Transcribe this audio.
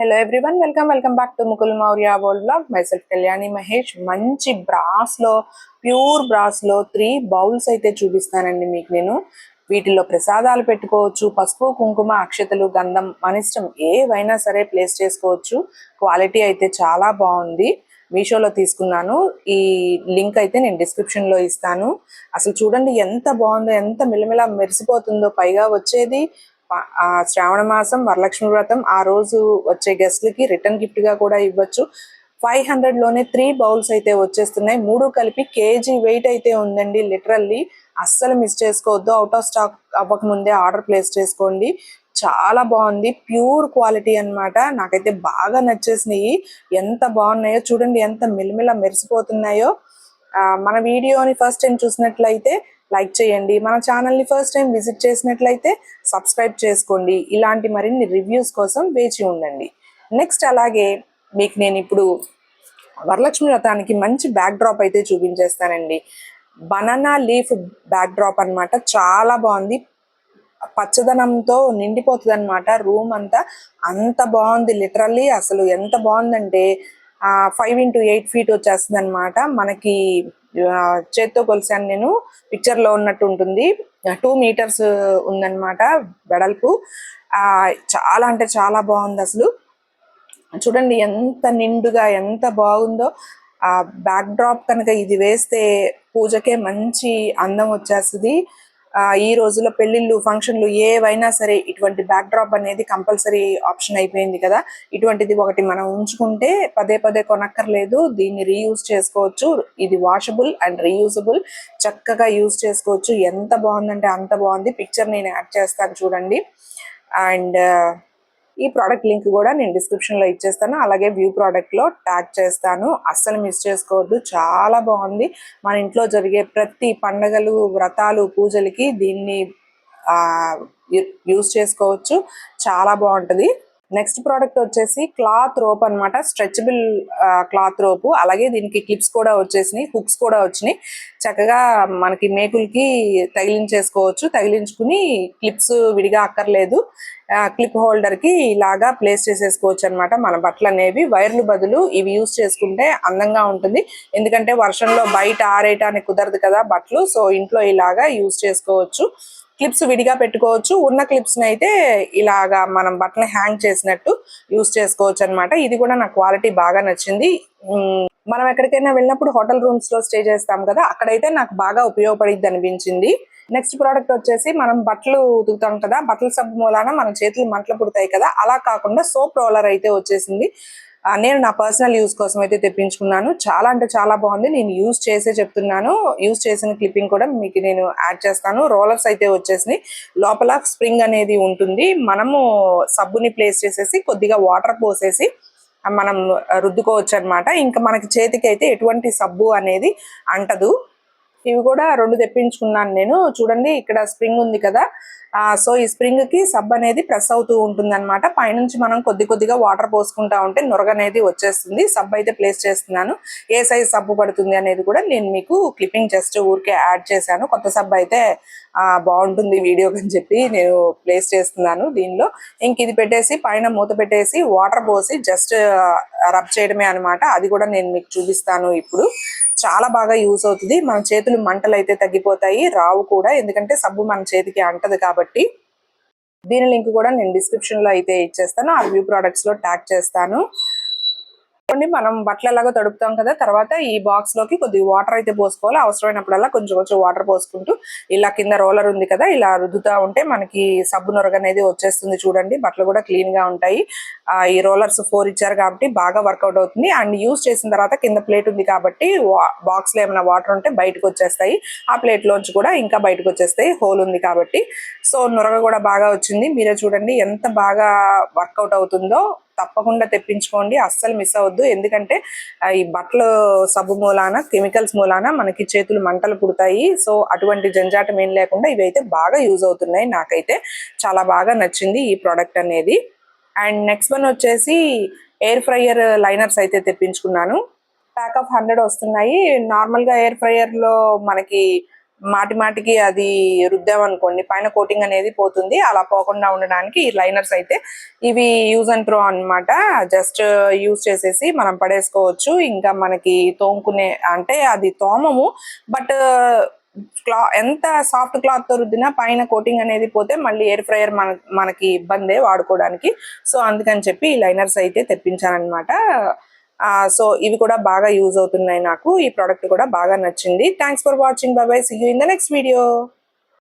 Hello everyone, welcome back to Mukul Maurya world blog. Myself Kalyani Mahesh. మంచి బ్రాస్లో, pure బ్రాస్లో 3 bowls అయితే చూపిస్తానండి మీకు నేను. వీటిలో ప్రసాదాలు పెట్టుకోవచ్చు, పసుపు కుంకుమ అక్షతలు గంధం మన ఇష్టం ఏవైనా సరే ప్లేస్ చేసుకోవచ్చు. క్వాలిటీ అయితే చాలా బాగుంది. మీషోలో తీసుకున్నాను. ఈ లింక్ అయితే నేను డిస్క్రిప్షన్లో ఇస్తాను. అసలు చూడండి ఎంత బాగుందో, ఎంత మిలమిలా మెరిసిపోతుందో. పైగా వచ్చేది శ్రావణ మాసం వరలక్ష్మి వ్రతం, ఆ రోజు వచ్చే గెస్ట్లకి రిటర్న్ గిఫ్ట్ గా కూడా ఇవ్వచ్చు. 500 లోనే 3 బౌల్స్ అయితే వచ్చేస్తున్నాయి. 3 కలిపి కేజీ వెయిట్ అయితే ఉందండి. లిటరల్లీ అస్సలు మిస్ చేసుకోవద్దు. అవుట్ ఆఫ్ స్టాక్ అవ్వక ముందే ఆర్డర్ ప్లేస్ చేసుకోండి. చాలా బాగుంది, ప్యూర్ క్వాలిటీ అన్నమాట. నాకైతే బాగా నచ్చేసినాయి. ఎంత బాగున్నాయో చూడండి, ఎంత మిలమిలా మెరిసిపోతున్నాయో. మన వీడియోని ఫస్ట్ టైం చూసినట్లయితే లైక్ చేయండి. మన ఛానల్ని ఫస్ట్ టైం విజిట్ చేసినట్లయితే సబ్స్క్రైబ్ చేసుకోండి. ఇలాంటి మరిన్ని రివ్యూస్ కోసం వేచి ఉండండి. నెక్స్ట్ అలాగే మీకు నేను ఇప్పుడు వరలక్ష్మి వ్రతానికి మంచి బ్యాక్ డ్రాప్ అయితే చూపించేస్తానండి. బనానా లీఫ్ బ్యాక్ డ్రాప్ అనమాట. చాలా బాగుంది, పచ్చదనంతో నిండిపోతుంది అనమాట రూమ్ అంతా. అంత బాగుంది లిటరల్లీ. అసలు ఎంత బాగుందంటే 5x8 ఫీట్ వచ్చేస్తుంది అనమాట. మనకి చేత్తో కొలిసాను నేను, పిక్చర్ లో ఉన్నట్టు ఉంటుంది. 2 మీటర్స్ ఉందన్నమాట వెడల్పు. చాలా అంటే చాలా బాగుంది అసలు. చూడండి ఎంత నిండుగా, ఎంత బాగుందో. ఆ బ్యాక్ డ్రాప్ కనుక ఇది వేస్తే పూజకే మంచి అందం వచ్చేస్తుంది. ఈ రోజుల్లో పెళ్లిళ్ళు, ఫంక్షన్లు ఏవైనా సరే ఇటువంటి బ్యాక్ డ్రాప్ అనేది కంపల్సరీ ఆప్షన్ అయిపోయింది కదా. ఇటువంటిది ఒకటి మనం ఉంచుకుంటే పదే పదే కొనక్కర్లేదు. దీన్ని రీయూజ్ చేసుకోవచ్చు. ఇది వాషబుల్ అండ్ రీయూజబుల్. చక్కగా యూజ్ చేసుకోవచ్చు. ఎంత బాగుందంటే అంత బాగుంది. పిక్చర్ నేను యాడ్ చేస్తాను చూడండి. అండ్ ఈ ప్రోడక్ట్ లింక్ కూడా నేను డిస్క్రిప్షన్ లో ఇచ్చేస్తాను. అలాగే వ్యూ ప్రోడక్ట్ లో ట్యాగ్ చేస్తాను. అస్సలు మిస్ చేసుకోవద్దు. చాలా బాగుంది. మన ఇంట్లో జరిగే ప్రతి పండగలు, వ్రతాలు, పూజలకి దీన్ని యూజ్ చేసుకోవచ్చు. చాలా బాగుంటది. నెక్స్ట్ ప్రోడక్ట్ వచ్చేసి క్లాత్ రోప్ అనమాట. Stretchable cloth rope. అలాగే దీనికి క్లిప్స్ కూడా వచ్చేసినాయి, హుక్స్ కూడా వచ్చినాయి. చక్కగా మనకి మేకులకి తగిలించేసుకోవచ్చు. తగిలించుకుని క్లిప్స్ విడిగా అక్కర్లేదు. క్లిప్ హోల్డర్ కి ఇలాగా ప్లేస్ చేసేసుకోవచ్చు అనమాట. మన బట్టలు అనేవి వైర్లు బదులు ఇవి యూజ్ చేసుకుంటే అందంగా ఉంటుంది. ఎందుకంటే వర్షంలో బయట ఆరేయటానికి కుదరదు కదా బట్టలు. సో ఇంట్లో ఇలాగా యూజ్ చేసుకోవచ్చు. క్లిప్స్ విడిగా పెట్టుకోవచ్చు. ఉన్న క్లిప్స్ అయితే ఇలాగా మనం బట్టలు హ్యాంగ్ చేసినట్టు యూజ్ చేసుకోవచ్చు అనమాట. ఇది కూడా నా క్వాలిటీ బాగా నచ్చింది. మనం ఎక్కడికైనా వెళ్ళినప్పుడు హోటల్ రూమ్స్ లో స్టే చేస్తాం కదా, అక్కడైతే నాకు బాగా ఉపయోగపడిద్ది అనిపించింది. నెక్స్ట్ ప్రోడక్ట్ వచ్చేసి మనం బట్టలు ఉతుకుతాం కదా, బట్టల సబ్బు మూలాన మన చేతులు మంటలు పుడతాయి కదా, అలా కాకుండా సోప్ రోలర్ అయితే వచ్చేసింది. నేను నా పర్సనల్ యూజ్ కోసం అయితే తెప్పించుకున్నాను. చాలా అంటే చాలా బాగుంది. నేను యూజ్ చేసే చెప్తున్నాను. యూజ్ చేసిన క్లిప్పింగ్ కూడా మీకు నేను యాడ్ చేస్తాను. రోలర్స్ అయితే వచ్చేసినాయి. లోపల స్ప్రింగ్ అనేది ఉంటుంది. మనము సబ్బుని ప్లేస్ చేసేసి కొద్దిగా వాటర్ పోసేసి మనం రుద్దుకోవచ్చు అనమాట. ఇంకా మనకి చేతికి అయితే ఎటువంటి సబ్బు అనేది అంటదు. ఇవి కూడా 2 తెప్పించుకున్నాను నేను. చూడండి ఇక్కడ స్ప్రింగ్ ఉంది కదా, సో ఈ స్ప్రింగ్ కి సబ్ అనేది ప్రెస్ అవుతూ ఉంటుంది అనమాట. పైనుంచి మనం కొద్దిగా వాటర్ పోసుకుంటా ఉంటే నురగ అనేది వచ్చేస్తుంది. సబ్ అయితే ప్లేస్ చేస్తున్నాను. ఏ సైజ్ సబ్బు పడుతుంది అనేది కూడా నేను మీకు క్లిప్పింగ్ జస్ట్ ఊరికే యాడ్ చేశాను. కొత్త సబ్ అయితే బాగుంటుంది వీడియోకి అని చెప్పి నేను ప్లేస్ చేస్తున్నాను దీనిలో. ఇంక ఇది పెట్టేసి పైన మూత పెట్టేసి వాటర్ పోసి జస్ట్ రబ్ చేయడమే అనమాట. అది కూడా నేను మీకు చూపిస్తాను ఇప్పుడు. చాలా బాగా యూజ్ అవుతుంది. మన చేతులు మంటలు అయితే తగ్గిపోతాయి, రావు కూడా. ఎందుకంటే సబ్బు మన చేతికి అంటది కాబట్టి. దీని లింక్ కూడా నేను డిస్క్రిప్షన్ లో అయితే ఇచ్చేస్తాను. ఆ రివ్యూ ప్రొడక్ట్స్ లో ట్యాగ్ చేస్తాను. మనం బట్టలు ఎలాగో తడుపుతాం కదా, తర్వాత ఈ బాక్స్ లోకి కొద్దిగా వాటర్ అయితే పోసుకోవాలి. అవసరమైనప్పుడల్లా కొంచెం వాటర్ పోసుకుంటూ ఇలా కింద రోలర్ ఉంది కదా, ఇలా రుద్దుతా ఉంటే మనకి సబ్బు నొరగ అనేది వచ్చేస్తుంది. చూడండి బట్టలు కూడా క్లీన్ గా ఉంటాయి. ఈ రోలర్స్ 4 ఇచ్చారు కాబట్టి బాగా వర్కౌట్ అవుతుంది. అండ్ యూజ్ చేసిన తర్వాత కింద ప్లేట్ ఉంది కాబట్టి బాక్స్ లో ఏమైనా వాటర్ ఉంటే బయటకు వచ్చేస్తాయి. ఆ ప్లేట్ లోంచి కూడా ఇంకా బయటకు వచ్చేస్తాయి, హోల్ ఉంది కాబట్టి. సో నొరగ కూడా బాగా వచ్చింది. మీరే చూడండి ఎంత బాగా వర్కౌట్ అవుతుందో. తప్పకుండా తెప్పించుకోండి, అస్సలు మిస్ అవ్వద్దు. ఎందుకంటే ఈ బట్టలు సబ్బు మూలాన, కెమికల్స్ మూలాన మనకి చేతులు మంటలు పుడతాయి. సో అటువంటి జంజాటం ఏం లేకుండా ఇవైతే బాగా యూజ్ అవుతున్నాయి. నాకైతే చాలా బాగా నచ్చింది ఈ ప్రోడక్ట్ అనేది. అండ్ నెక్స్ట్ వన్ వచ్చేసి ఎయిర్ ఫ్రైయర్ లైనర్స్ అయితే తెప్పించుకున్నాను. ప్యాక్ ఆఫ్ 100 వస్తున్నాయి. నార్మల్ గా ఎయిర్ ఫ్రైయర్ లో మనకి మాటి మాటికి అది రుద్దామనుకోండి పైన కోటింగ్ అనేది పోతుంది. అలా పోకుండా ఉండడానికి ఈ లైనర్స్ అయితే ఇవి యూజ్ అండ్ త్రో అన్నమాట. జస్ట్ యూజ్ చేసేసి మనం పడేసుకోవచ్చు. ఇంకా మనకి తోముకునే అంటే అది తోమము, బట్ ఎంత సాఫ్ట్ క్లాత్ తో రుద్దినా పైన కోటింగ్ అనేది పోతే మళ్ళీ ఎయిర్ ఫ్రైయర్ మనకి ఇబ్బందే వాడుకోవడానికి. సో అందుకని చెప్పి ఈ లైనర్స్ అయితే తెప్పించాను అనమాట. సో ఇవి కూడా బాగా యూజ్ అవుతున్నాయి నాకు. ఈ ప్రోడక్ట్ కూడా బాగా నచ్చింది. Thanks for watching. Bye bye. See you in the next video.